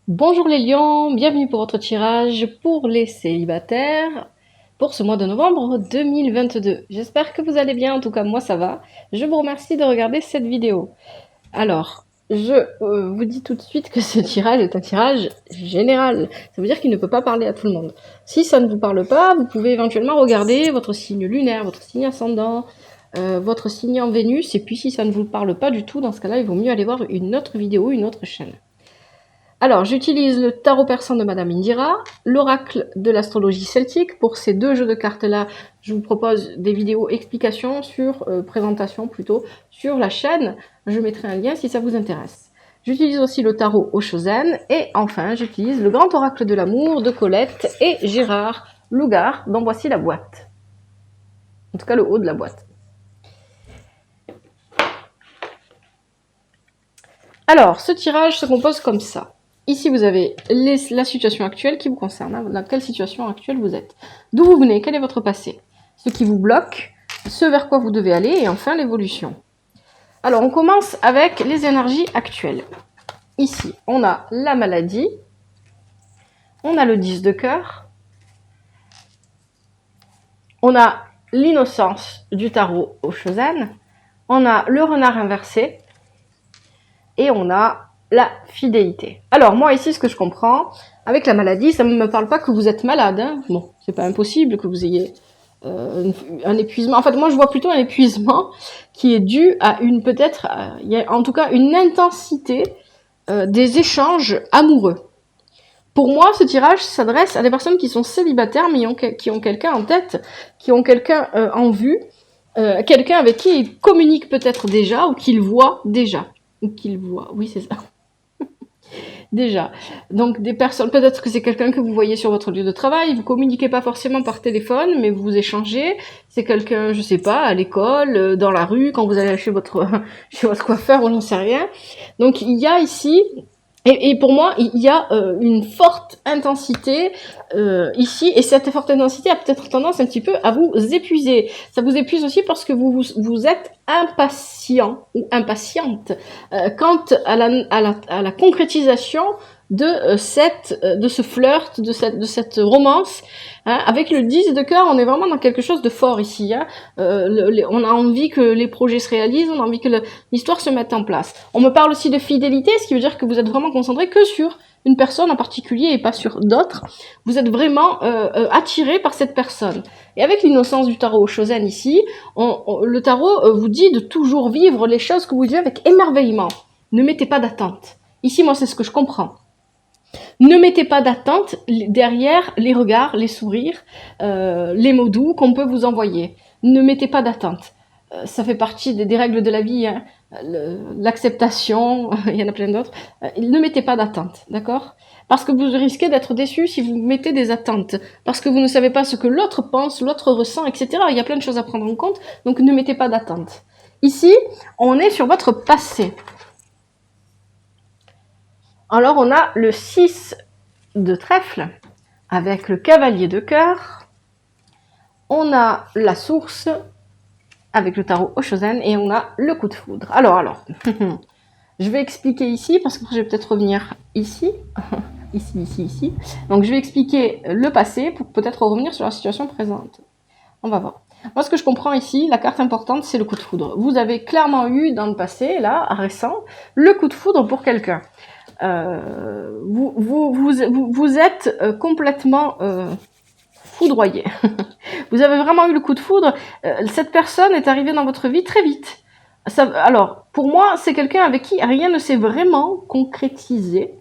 Bonjour les lions, bienvenue pour votre tirage pour les célibataires pour ce mois de novembre 2022. J'espère que vous allez bien, en tout cas moi ça va. Je vous remercie de regarder cette vidéo. Alors, je vous dis tout de suite que ce tirage est un tirage général. Ça veut dire qu'il ne peut pas parler à tout le monde. Si ça ne vous parle pas, vous pouvez éventuellement regarder votre signe lunaire, votre signe ascendant, votre signe en Vénus, et puis si ça ne vous parle pas du tout, dans ce cas-là, il vaut mieux aller voir une autre vidéo, une autre chaîne. Alors, j'utilise le tarot persan de Madame Indira, l'oracle de l'astrologie celtique. Pour ces deux jeux de cartes-là, je vous propose des vidéos explications présentation plutôt, sur la chaîne. Je mettrai un lien si ça vous intéresse. J'utilise aussi le tarot Oshozen. Et enfin, j'utilise le grand oracle de l'amour de Colette et Gérard Lougard, dont voici la boîte. En tout cas, le haut de la boîte. Alors, ce tirage se compose comme ça. Ici, vous avez la situation actuelle qui vous concerne. Hein, dans quelle situation actuelle vous êtes. D'où vous venez, quel est votre passé. Ce qui vous bloque, ce vers quoi vous devez aller, et enfin l'évolution. Alors, on commence avec les énergies actuelles. Ici, on a la maladie, on a le 10 de cœur, on a l'innocence du tarot au Shosan, on a le renard inversé, et on a la fidélité. Alors, moi, ici, ce que je comprends, avec la maladie, ça ne me parle pas que vous êtes malade. Hein. Bon, c'est pas impossible que vous ayez un épuisement. En fait, moi, je vois plutôt un épuisement qui est dû à il y a en tout cas une intensité des échanges amoureux. Pour moi, ce tirage s'adresse à des personnes qui sont célibataires, mais qui ont quelqu'un en tête, qui ont quelqu'un en vue, quelqu'un avec qui ils communiquent peut-être déjà, ou qu'ils voient déjà. Ou qu'ils voient, oui, c'est ça. Déjà. Donc, des personnes, peut-être que c'est quelqu'un que vous voyez sur votre lieu de travail, vous communiquez pas forcément par téléphone, mais vous échangez. C'est quelqu'un, je sais pas, à l'école, dans la rue, quand vous allez chez votre coiffeur, ou j'en sais rien. Donc, il y a ici, et pour moi, il y a une forte intensité ici, et cette forte intensité a peut-être tendance un petit peu à vous épuiser. Ça vous épuise aussi parce que vous êtes impatient ou impatiente quant à la concrétisation de ce flirt, de cette romance. Hein. Avec le 10 de cœur, on est vraiment dans quelque chose de fort ici. Hein. On a envie que les projets se réalisent, on a envie que l'histoire se mette en place. On me parle aussi de fidélité, ce qui veut dire que vous êtes vraiment concentré que sur une personne en particulier et pas sur d'autres. Vous êtes vraiment attiré par cette personne. Et avec l'innocence du tarot Shosen ici, le tarot vous dit de toujours vivre les choses que vous vivez avec émerveillement. Ne mettez pas d'attente. Ici, moi, c'est ce que je comprends. Ne mettez pas d'attente derrière les regards, les sourires, les mots doux qu'on peut vous envoyer. Ne mettez pas d'attente. Ça fait partie des règles de la vie, hein. L'acceptation, il y en a plein d'autres. Ne mettez pas d'attente, d'accord? Parce que vous risquez d'être déçu si vous mettez des attentes. Parce que vous ne savez pas ce que l'autre pense, l'autre ressent, etc. Il y a plein de choses à prendre en compte, donc ne mettez pas d'attente. Ici, on est sur votre passé. Alors, on a le 6 de trèfle avec le cavalier de cœur. On a la source avec le tarot Oshozen et on a le coup de foudre. Alors, je vais expliquer ici parce que je vais peut-être revenir ici. ici. Donc, je vais expliquer le passé pour peut-être revenir sur la situation présente. On va voir. Moi, ce que je comprends ici, la carte importante, c'est le coup de foudre. Vous avez clairement eu dans le passé, là, récent, le coup de foudre pour quelqu'un. Vous êtes complètement foudroyé. Vous avez vraiment eu le coup de foudre. Cette personne est arrivée dans votre vie très vite. Alors, pour moi, c'est quelqu'un avec qui rien ne s'est vraiment concrétisé.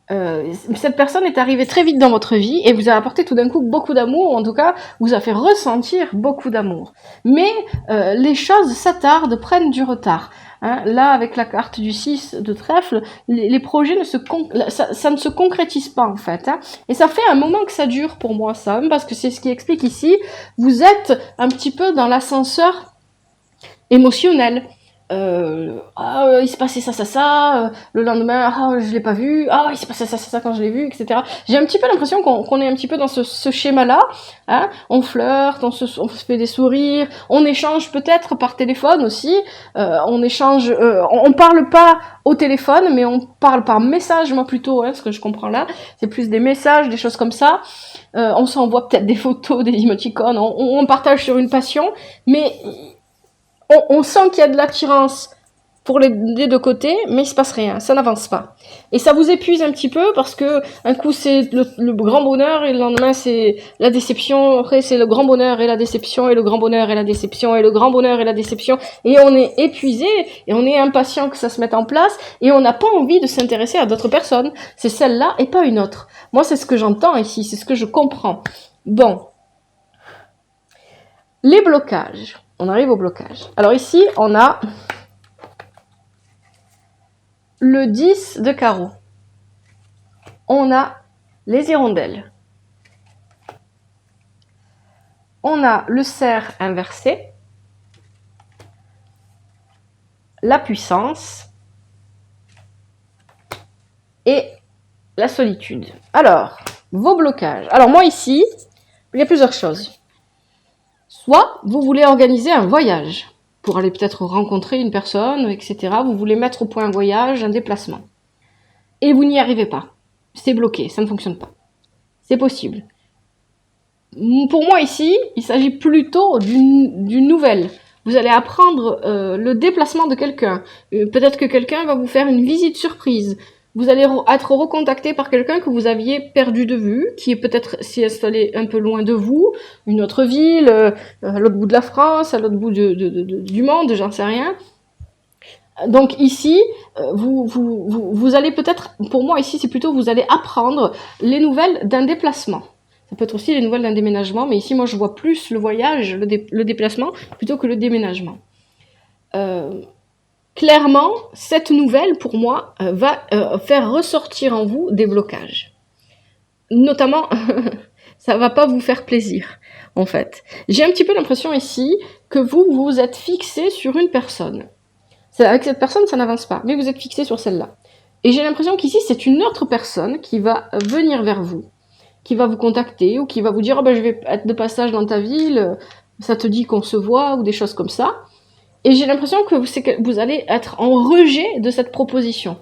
Cette personne est arrivée très vite dans votre vie et vous a apporté tout d'un coup beaucoup d'amour, ou en tout cas vous a fait ressentir beaucoup d'amour. Mais les choses s'attardent, prennent du retard. Hein. Là, avec la carte du 6 de trèfle, les projets ça ne se concrétise pas en fait. Hein. Et ça fait un moment que ça dure pour moi, ça, parce que c'est ce qui explique ici. Vous êtes un petit peu dans l'ascenseur émotionnel. il s'est passé ça, le lendemain, je l'ai pas vu, il s'est passé ça quand je l'ai vu, etc. J'ai un petit peu l'impression qu'on est un petit peu dans ce schéma-là, hein. On flirte, on se fait des sourires, on échange peut-être par téléphone aussi, on parle pas au téléphone, mais on parle par message, moi plutôt, hein, ce que je comprends là, c'est plus des messages, des choses comme ça. On s'envoie peut-être des photos, des émoticônes, on partage sur une passion, mais on sent qu'il y a de l'attirance pour les deux côtés, mais il se passe rien, ça n'avance pas. Et ça vous épuise un petit peu parce que un coup c'est le grand bonheur et le lendemain c'est la déception, après c'est le grand bonheur et la déception et le grand bonheur et la déception et le grand bonheur et la déception et on est épuisé et on est impatient que ça se mette en place et on n'a pas envie de s'intéresser à d'autres personnes. C'est celle-là et pas une autre. Moi c'est ce que j'entends ici, c'est ce que je comprends. Bon. Les blocages. On arrive au blocage. Alors ici, on a le 10 de carreau. On a les hirondelles. On a le cerf inversé. La puissance. Et la solitude. Alors, vos blocages. Alors moi ici, il y a plusieurs choses. Soit vous voulez organiser un voyage pour aller peut-être rencontrer une personne, etc. Vous voulez mettre au point un voyage, un déplacement. Et vous n'y arrivez pas. C'est bloqué, ça ne fonctionne pas. C'est possible. Pour moi ici, il s'agit plutôt d'une nouvelle. Vous allez apprendre le déplacement de quelqu'un. Peut-être que quelqu'un va vous faire une visite surprise. Vous allez être recontacté par quelqu'un que vous aviez perdu de vue, qui est peut-être s'y installé un peu loin de vous, une autre ville, à l'autre bout de la France, à l'autre bout du monde, j'en sais rien. Donc ici, vous allez peut-être, pour moi ici c'est plutôt vous allez apprendre les nouvelles d'un déplacement. Ça peut être aussi les nouvelles d'un déménagement, mais ici moi je vois plus le voyage, le déplacement, plutôt que le déménagement. Clairement, cette nouvelle, pour moi, va faire ressortir en vous des blocages. Notamment, ça va pas vous faire plaisir, en fait. J'ai un petit peu l'impression ici que vous êtes fixé sur une personne. Avec cette personne, ça n'avance pas, mais vous êtes fixé sur celle-là. Et j'ai l'impression qu'ici, c'est une autre personne qui va venir vers vous, qui va vous contacter, ou qui va vous dire je vais être de passage dans ta ville, ça te dit qu'on se voit, ou des choses comme ça. Et j'ai l'impression que vous allez être en rejet de cette proposition.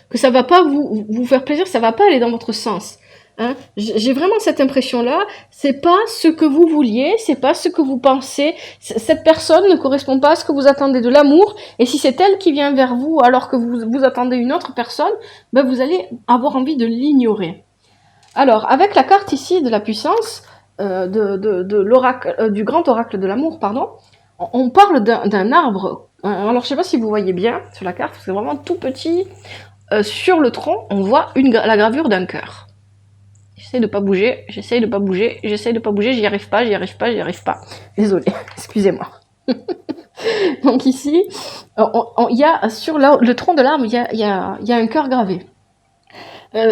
Que ça va pas vous faire plaisir, ça va pas aller dans votre sens. Hein, j'ai vraiment cette impression-là, c'est pas ce que vous vouliez, c'est pas ce que vous pensez, cette personne ne correspond pas à ce que vous attendez de l'amour, et si c'est elle qui vient vers vous alors que vous attendez une autre personne, ben vous allez avoir envie de l'ignorer. Alors, avec la carte ici de la puissance, de l'oracle, du grand oracle de l'amour, pardon, on parle d'un arbre. Alors, je sais pas si vous voyez bien sur la carte, c'est vraiment tout petit. Sur le tronc, on voit la gravure d'un cœur. J'essaie de pas bouger, j'y arrive pas. Désolée, excusez-moi. Donc ici, il y a sur le tronc de l'arbre, il y a un cœur gravé.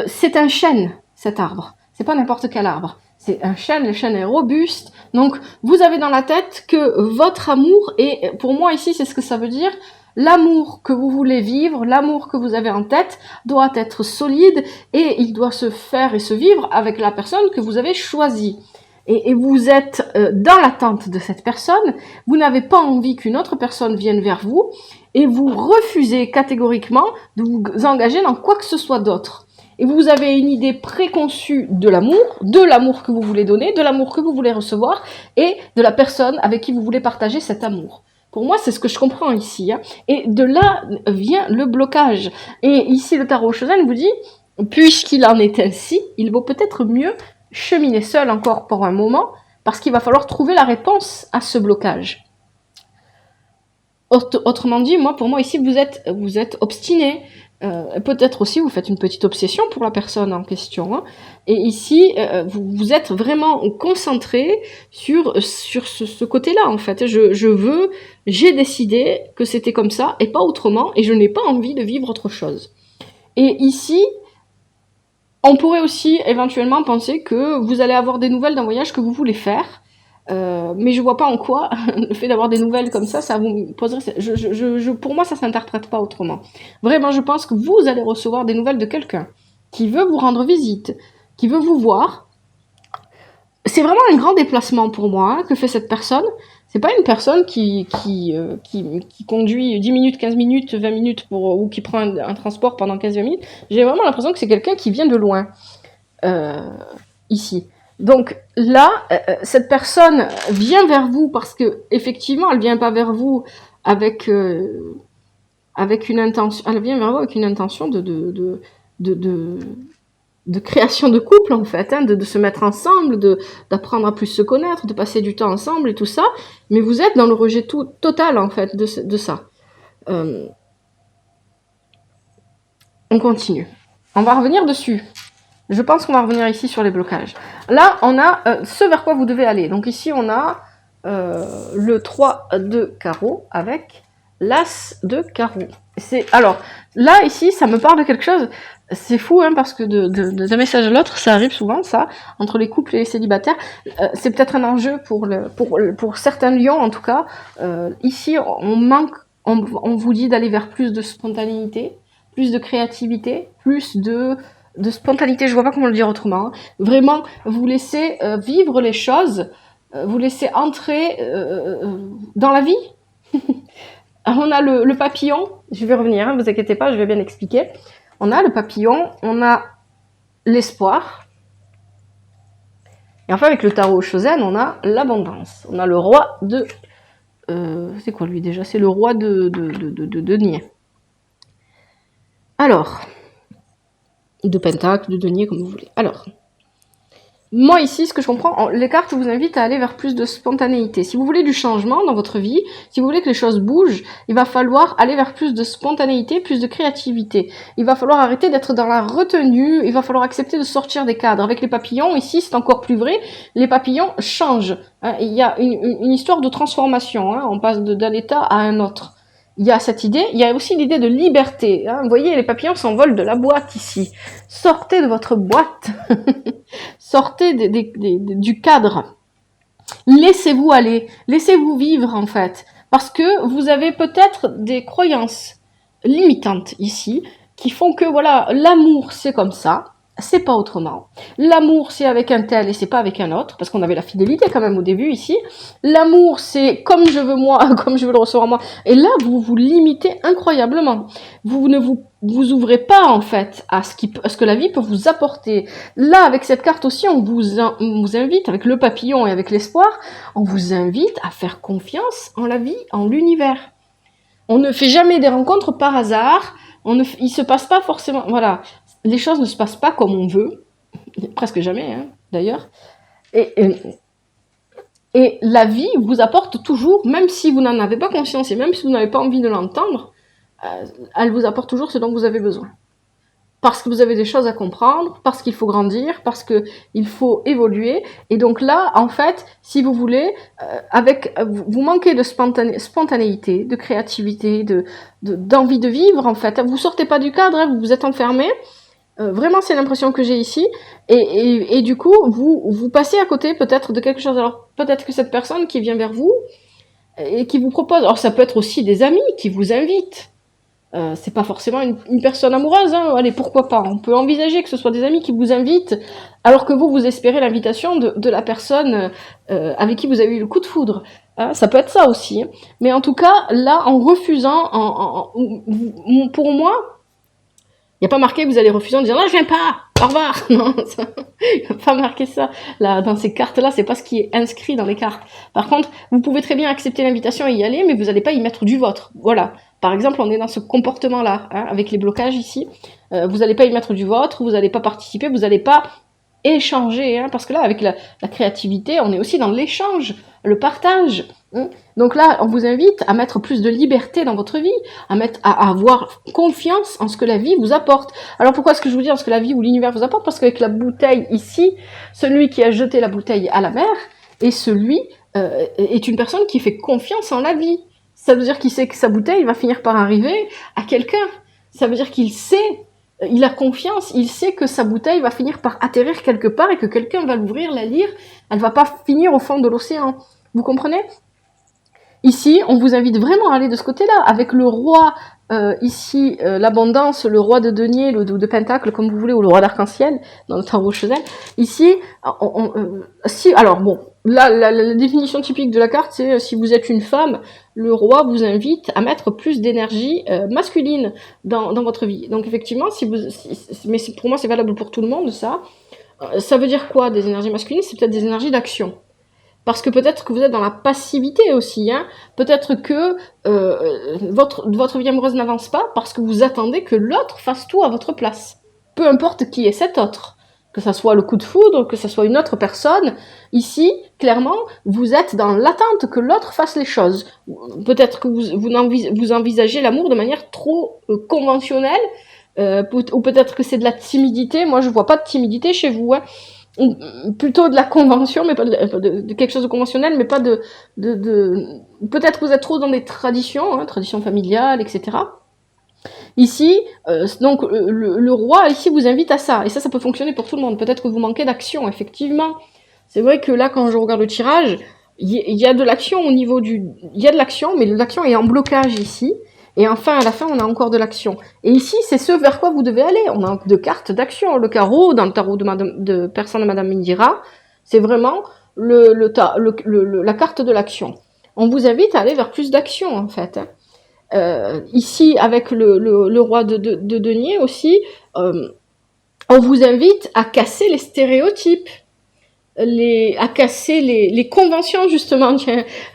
C'est un chêne, cet arbre. C'est pas n'importe quel arbre. C'est un chêne, le chêne est robuste. Donc, vous avez dans la tête que votre amour, et pour moi ici, c'est ce que ça veut dire, l'amour que vous voulez vivre, l'amour que vous avez en tête, doit être solide et il doit se faire et se vivre avec la personne que vous avez choisie. Et vous êtes dans l'attente de cette personne, vous n'avez pas envie qu'une autre personne vienne vers vous et vous refusez catégoriquement de vous engager dans quoi que ce soit d'autre. Et vous avez une idée préconçue de l'amour que vous voulez donner, de l'amour que vous voulez recevoir et de la personne avec qui vous voulez partager cet amour. Pour moi, c'est ce que je comprends ici. Hein. Et de là vient le blocage. Et ici, le tarot Chosen vous dit, puisqu'il en est ainsi, il vaut peut-être mieux cheminer seul encore pour un moment, parce qu'il va falloir trouver la réponse à ce blocage. Autrement dit, pour moi ici, vous êtes obstiné. Peut-être aussi vous faites une petite obsession pour la personne en question. Hein. Et ici, vous êtes vraiment concentré sur ce côté-là, en fait. J'ai décidé que c'était comme ça et pas autrement, et je n'ai pas envie de vivre autre chose. Et ici, on pourrait aussi éventuellement penser que vous allez avoir des nouvelles d'un voyage que vous voulez faire, Mais je vois pas en quoi le fait d'avoir des nouvelles comme ça vous poserait... pour moi, ça s'interprète pas autrement. Vraiment, je pense que vous allez recevoir des nouvelles de quelqu'un qui veut vous rendre visite, qui veut vous voir. C'est vraiment un grand déplacement pour moi que fait cette personne. C'est pas une personne qui conduit 10 minutes, 15 minutes, 20 minutes ou qui prend un transport pendant 15-20 minutes. J'ai vraiment l'impression que c'est quelqu'un qui vient de loin, ici. Donc là, cette personne vient vers vous parce que effectivement, elle vient pas vers vous avec une intention. Elle vient vers vous avec une intention de création de couple en fait, hein, de se mettre ensemble, d'apprendre à plus se connaître, de passer du temps ensemble et tout ça. Mais vous êtes dans le rejet total en fait de ça. On continue. On va revenir dessus. Je pense qu'on va revenir ici sur les blocages. Là, on a ce vers quoi vous devez aller. Donc ici, on a le 3 de carreau avec l'as de carreau. Alors, là, ici, ça me parle de quelque chose. C'est fou, hein, parce que d'un message à l'autre, ça arrive souvent, ça, entre les couples et les célibataires. C'est peut-être un enjeu pour certains lions, en tout cas. Ici, on vous dit d'aller vers plus de spontanéité, plus de créativité, plus de spontanéité, je vois pas comment le dire autrement. Hein. Vraiment, vous laissez vivre les choses, vous laissez entrer dans la vie. On a le papillon, je vais revenir, hein, vous inquiétez pas, je vais bien expliquer. On a le papillon, on a l'espoir. Et enfin, avec le tarot Shozen, on a l'abondance. On a le roi de... c'est quoi lui déjà? C'est le roi de denier. Alors... de pentacle, de denier, comme vous voulez. Alors, moi ici, ce que je comprends, les cartes vous invitent à aller vers plus de spontanéité. Si vous voulez du changement dans votre vie, si vous voulez que les choses bougent, il va falloir aller vers plus de spontanéité, plus de créativité. Il va falloir arrêter d'être dans la retenue, il va falloir accepter de sortir des cadres. Avec les papillons, ici, c'est encore plus vrai, les papillons changent. Hein. Il y a une histoire de transformation, hein. On passe d'un état à un autre. Il y a cette idée, il y a aussi l'idée de liberté. Hein. Vous voyez, les papillons s'envolent de la boîte ici. Sortez de votre boîte. Sortez du cadre. Laissez-vous aller. Laissez-vous vivre, en fait. Parce que vous avez peut-être des croyances limitantes ici qui font que, voilà, l'amour, c'est comme ça. C'est pas autrement. L'amour, c'est avec un tel et c'est pas avec un autre, parce qu'on avait la fidélité quand même au début ici. L'amour, c'est comme je veux moi, comme je veux le recevoir moi. Et là, vous vous limitez incroyablement. Vous ne vous ouvrez pas en fait à ce que la vie peut vous apporter. Là, avec cette carte aussi, on vous invite, avec le papillon et avec l'espoir, on vous invite à faire confiance en la vie, en l'univers. On ne fait jamais des rencontres par hasard. Il se passe pas forcément, voilà. Les choses ne se passent pas comme on veut, presque jamais, hein, d'ailleurs. Et la vie vous apporte toujours, même si vous n'en avez pas conscience et même si vous n'avez pas envie de l'entendre, elle vous apporte toujours ce dont vous avez besoin. Parce que vous avez des choses à comprendre, parce qu'il faut grandir, parce qu'il faut évoluer. Et donc là, en fait, si vous voulez, vous manquez de spontanéité, de créativité, d'envie de vivre, en fait. Vous sortez pas du cadre, hein, vous vous êtes enfermé. Vraiment, c'est l'impression que j'ai ici. Et du coup, vous passez à côté peut-être de quelque chose. Alors, peut-être que cette personne qui vient vers vous et qui vous propose... Alors, ça peut être aussi des amis qui vous invitent. C'est pas forcément une personne amoureuse. Hein. Allez, pourquoi pas. On peut envisager que ce soit des amis qui vous invitent alors que vous espérez l'invitation de la personne avec qui vous avez eu le coup de foudre. Ça peut être ça aussi. Hein. Mais en tout cas, là, en refusant... pour moi... Il n'y a pas marqué que vous allez refuser en disant « Non, je viens pas, au revoir !» Non, il n'y a pas marqué ça. Là, dans ces cartes-là, c'est pas ce qui est inscrit dans les cartes. Par contre, vous pouvez très bien accepter l'invitation et y aller, mais vous n'allez pas y mettre du vôtre. Voilà. Par exemple, on est dans ce comportement-là, hein, avec les blocages ici. Vous n'allez pas y mettre du vôtre, vous n'allez pas participer, vous n'allez pas échanger. Hein, parce que là, avec la créativité, on est aussi dans l'échange, le partage. Hein. Donc là, on vous invite à mettre plus de liberté dans votre vie, à avoir confiance en ce que la vie vous apporte. Alors pourquoi est-ce que je vous dis en ce que la vie ou l'univers vous apporte? Parce qu'avec la bouteille ici, celui qui a jeté la bouteille à la mer, est une personne qui fait confiance en la vie. Ça veut dire qu'il sait que sa bouteille va finir par arriver à quelqu'un. Ça veut dire qu'il sait il a confiance, il sait que sa bouteille va finir par atterrir quelque part et que quelqu'un va l'ouvrir, la lire, elle va pas finir au fond de l'océan. Vous comprenez? Ici, on vous invite vraiment à aller de ce côté-là, avec le roi, ici, l'abondance, le roi de denier, le de pentacle, comme vous voulez, ou le roi d'arc-en-ciel, dans le tarot Chezelle. Ici, si, alors bon, là, la définition typique de la carte, c'est si vous êtes une femme, le roi vous invite à mettre plus d'énergie masculine dans votre vie. Donc effectivement, mais pour moi, c'est valable pour tout le monde, ça. Ça veut dire quoi, des énergies masculines? C'est peut-être des énergies d'action. Parce que peut-être que vous êtes dans la passivité aussi, hein. Peut-être que votre vie amoureuse n'avance pas parce que vous attendez que l'autre fasse tout à votre place. Peu importe qui est cet autre, que ça soit le coup de foudre, que ça soit une autre personne. Ici, clairement, vous êtes dans l'attente que l'autre fasse les choses. Peut-être que vous envisagez l'amour de manière trop conventionnelle, ou peut-être que c'est de la timidité. Moi, je vois pas de timidité chez vous, hein. Plutôt de la convention, mais pas de quelque chose de conventionnel, mais pas peut-être que vous êtes trop dans des traditions, hein, traditions familiales, etc. Ici, donc le roi ici vous invite à ça, et ça peut fonctionner pour tout le monde. Peut-être que vous manquez d'action, effectivement. C'est vrai que là, quand je regarde le tirage, il y a de l'action au niveau il y a de l'action, mais l'action est en blocage ici. Et enfin, à la fin, on a encore de l'action. Et ici, c'est ce vers quoi vous devez aller. On a deux cartes d'action. Le carreau, dans le tarot de personne de Madame Mindira, c'est vraiment la carte de l'action. On vous invite à aller vers plus d'action, en fait. Ici, avec le roi de denier aussi, on vous invite à casser les stéréotypes. À casser les conventions justement,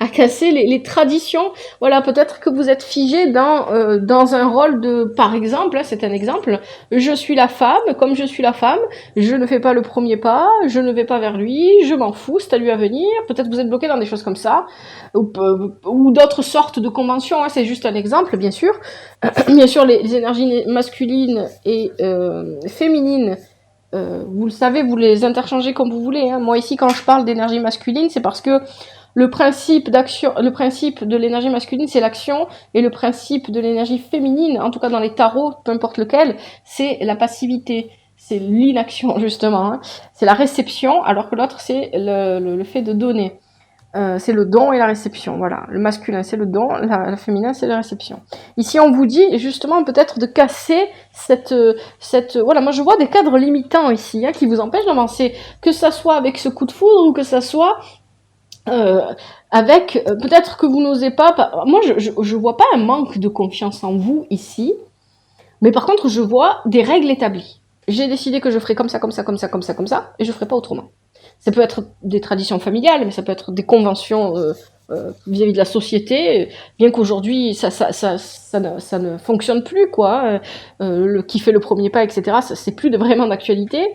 à casser les traditions. Voilà, peut-être que vous êtes figé dans un rôle de, par exemple, c'est un exemple, je suis la femme, comme je suis la femme, je ne fais pas le premier pas, je ne vais pas vers lui, je m'en fous, c'est à lui à venir. Peut-être que vous êtes bloqué dans des choses comme ça, ou d'autres sortes de conventions, hein, c'est juste un exemple, bien sûr. Bien sûr, les énergies masculines et féminines, vous le savez, vous les interchangez comme vous voulez, hein. Moi ici, quand je parle d'énergie masculine, c'est parce que le principe de l'énergie masculine, c'est l'action, et le principe de l'énergie féminine, en tout cas dans les tarots, peu importe lequel, c'est la passivité, c'est l'inaction justement, hein. C'est la réception, alors que l'autre c'est le fait de donner. C'est le don et la réception, voilà. Le masculin, c'est le don, la féminin, c'est la réception. Ici, on vous dit, justement, peut-être de casser voilà, moi je vois des cadres limitants ici, hein, qui vous empêchent d'avancer, que ça soit avec ce coup de foudre, ou que ça soit avec, peut-être que vous n'osez pas, moi je vois pas un manque de confiance en vous ici, mais par contre, je vois des règles établies. J'ai décidé que je ferai comme ça, comme ça, comme ça, comme ça, comme ça, et je ferai pas autrement. Ça peut être des traditions familiales, mais ça peut être des conventions vis-à-vis de la société, bien qu'aujourd'hui ça ne fonctionne plus, quoi. Qui fait le premier pas, etc. C'est plus vraiment d'actualité.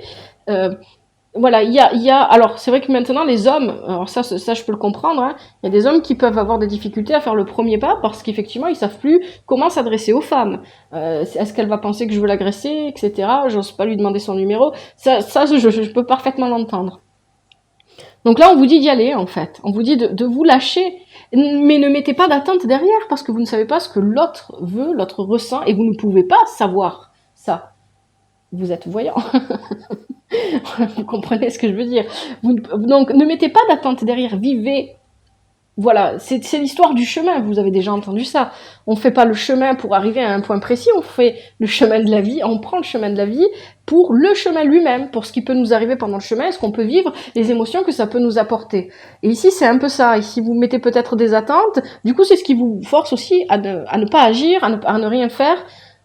Voilà, il y a, alors c'est vrai que maintenant les hommes, alors ça je peux le comprendre, hein, il y a des hommes qui peuvent avoir des difficultés à faire le premier pas parce qu'effectivement ils savent plus comment s'adresser aux femmes. Est-ce qu'elle va penser que je veux l'agresser, etc. J'ose pas lui demander son numéro. Ça je peux parfaitement l'entendre. Donc là, on vous dit d'y aller, en fait. On vous dit de vous lâcher, mais ne mettez pas d'attente derrière, parce que vous ne savez pas ce que l'autre veut, l'autre ressent, et vous ne pouvez pas savoir ça. Vous êtes voyant. Vous comprenez ce que je veux dire. Donc, ne mettez pas d'attente derrière, vivez. Voilà, c'est l'histoire du chemin, vous avez déjà entendu ça. On fait pas le chemin pour arriver à un point précis, on fait le chemin de la vie, on prend le chemin de la vie pour le chemin lui-même, pour ce qui peut nous arriver pendant le chemin, ce qu'on peut vivre, les émotions que ça peut nous apporter. Et ici, c'est un peu ça. Ici, vous mettez peut-être des attentes, du coup, c'est ce qui vous force aussi à ne pas agir, à ne rien faire.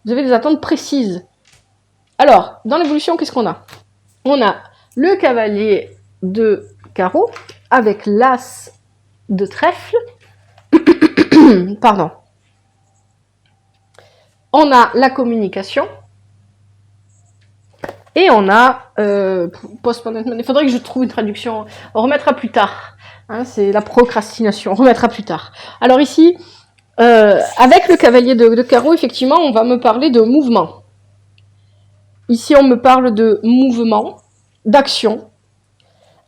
Vous avez des attentes précises. Alors, dans l'évolution, qu'est-ce qu'on a? On a le cavalier de carreau avec l'as de trèfle. Pardon. On a la communication. Et on a postponement. Il faudrait que je trouve une traduction. On remettra plus tard. Hein, c'est la procrastination. On remettra plus tard. Alors ici, avec le cavalier de carreau, effectivement, on va me parler de mouvement. Ici, on me parle de mouvement, d'action.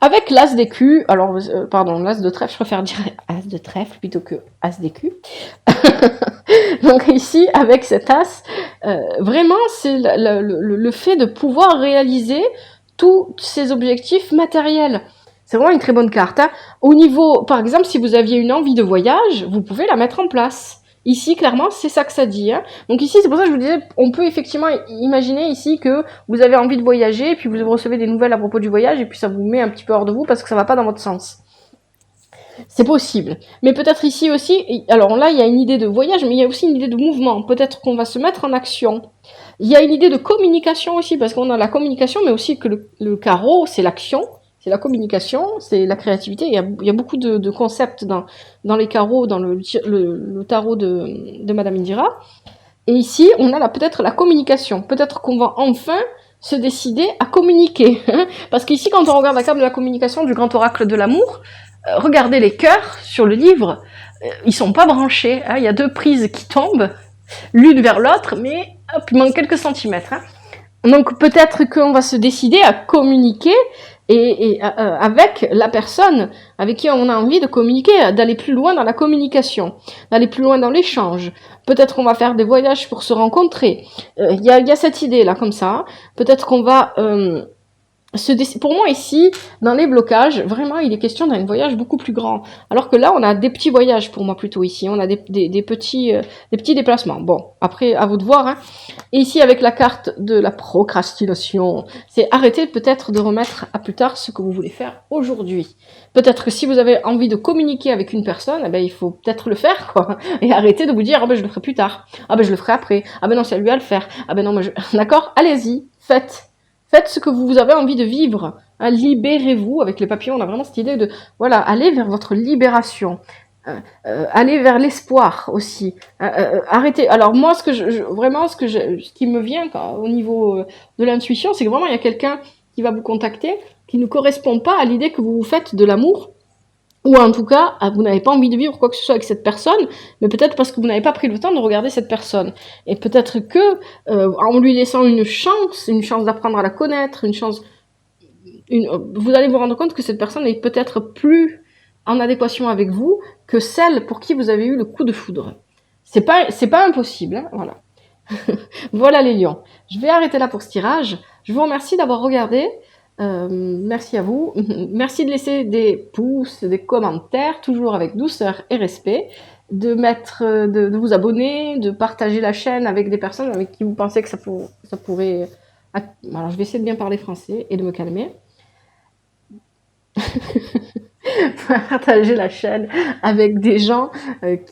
Avec l'as d'écu, alors, pardon, l'as de trèfle, je préfère dire as de trèfle plutôt que as d'écu. Donc ici, avec cet as, vraiment, c'est le fait de pouvoir réaliser tous ces objectifs matériels. C'est vraiment une très bonne carte. Hein. Au niveau, par exemple, si vous aviez une envie de voyage, vous pouvez la mettre en place. Ici, clairement, c'est ça que ça dit. Hein. Donc ici, c'est pour ça que je vous disais, on peut effectivement imaginer ici que vous avez envie de voyager, et puis vous recevez des nouvelles à propos du voyage, et puis ça vous met un petit peu hors de vous parce que ça va pas dans votre sens. C'est possible. Mais peut-être ici aussi, alors là, il y a une idée de voyage, mais il y a aussi une idée de mouvement. Peut-être qu'on va se mettre en action. Il y a une idée de communication aussi, parce qu'on a la communication, mais aussi que le carreau, c'est l'action, c'est la communication, c'est la créativité. Il y a beaucoup de concepts dans les carreaux, dans le tarot de Madame Indira. Et ici, on a peut-être la communication. Peut-être qu'on va enfin se décider à communiquer. Parce qu'ici, quand on regarde la carte de la communication du grand oracle de l'amour, regardez les cœurs sur le livre, ils sont pas branchés. Hein, il y a deux prises qui tombent, l'une vers l'autre, mais hop, il manque quelques centimètres. Hein. Donc peut-être qu'on va se décider à communiquer avec la personne avec qui on a envie de communiquer, d'aller plus loin dans la communication, d'aller plus loin dans l'échange. Peut-être qu'on va faire des voyages pour se rencontrer. Il y a cette idée là comme ça. Peut-être qu'on va pour moi ici, dans les blocages, vraiment il est question d'un voyage beaucoup plus grand. Alors que là, on a des petits voyages pour moi plutôt ici. On a des petits déplacements. Bon, après, à vous de voir. Hein. Et ici, avec la carte de la procrastination, c'est arrêter peut-être de remettre à plus tard ce que vous voulez faire aujourd'hui. Peut-être que si vous avez envie de communiquer avec une personne, eh ben, il faut peut-être le faire, quoi. Et arrêter de vous dire, ah ben je le ferai plus tard. Ah ben je le ferai après. Ah ben non, c'est à lui à le faire. Ah ben non, mais D'accord. Allez-y, faites. Faites ce que vous avez envie de vivre. Hein, libérez-vous. Avec les papillons, on a vraiment cette idée de, voilà, aller vers votre libération. Aller vers l'espoir aussi. Arrêtez. Alors moi, ce qui me vient au niveau de l'intuition, c'est que vraiment il y a quelqu'un qui va vous contacter qui ne correspond pas à l'idée que vous vous faites de l'amour, ou en tout cas, vous n'avez pas envie de vivre quoi que ce soit avec cette personne, mais peut-être parce que vous n'avez pas pris le temps de regarder cette personne. Et peut-être que, en lui laissant une chance d'apprendre à la connaître, vous allez vous rendre compte que cette personne est peut-être plus en adéquation avec vous que celle pour qui vous avez eu le coup de foudre. C'est pas impossible, hein, voilà. Voilà les lions. Je vais arrêter là pour ce tirage. Je vous remercie d'avoir regardé. Merci à vous. Merci de laisser des pouces, des commentaires, toujours avec douceur et respect. De vous abonner, de partager la chaîne avec des personnes avec qui vous pensez que ça pourrait... Alors, je vais essayer de bien parler français et de me calmer. Partager la chaîne avec des gens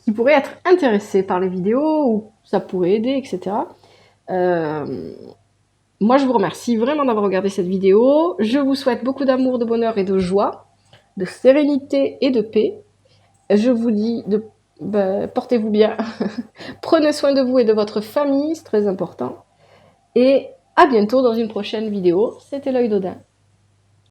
qui pourraient être intéressés par les vidéos ou ça pourrait aider, etc. Moi, je vous remercie vraiment d'avoir regardé cette vidéo. Je vous souhaite beaucoup d'amour, de bonheur et de joie, de sérénité et de paix. Je vous dis portez-vous bien. Prenez soin de vous et de votre famille, c'est très important. Et à bientôt dans une prochaine vidéo. C'était l'œil d'Odin.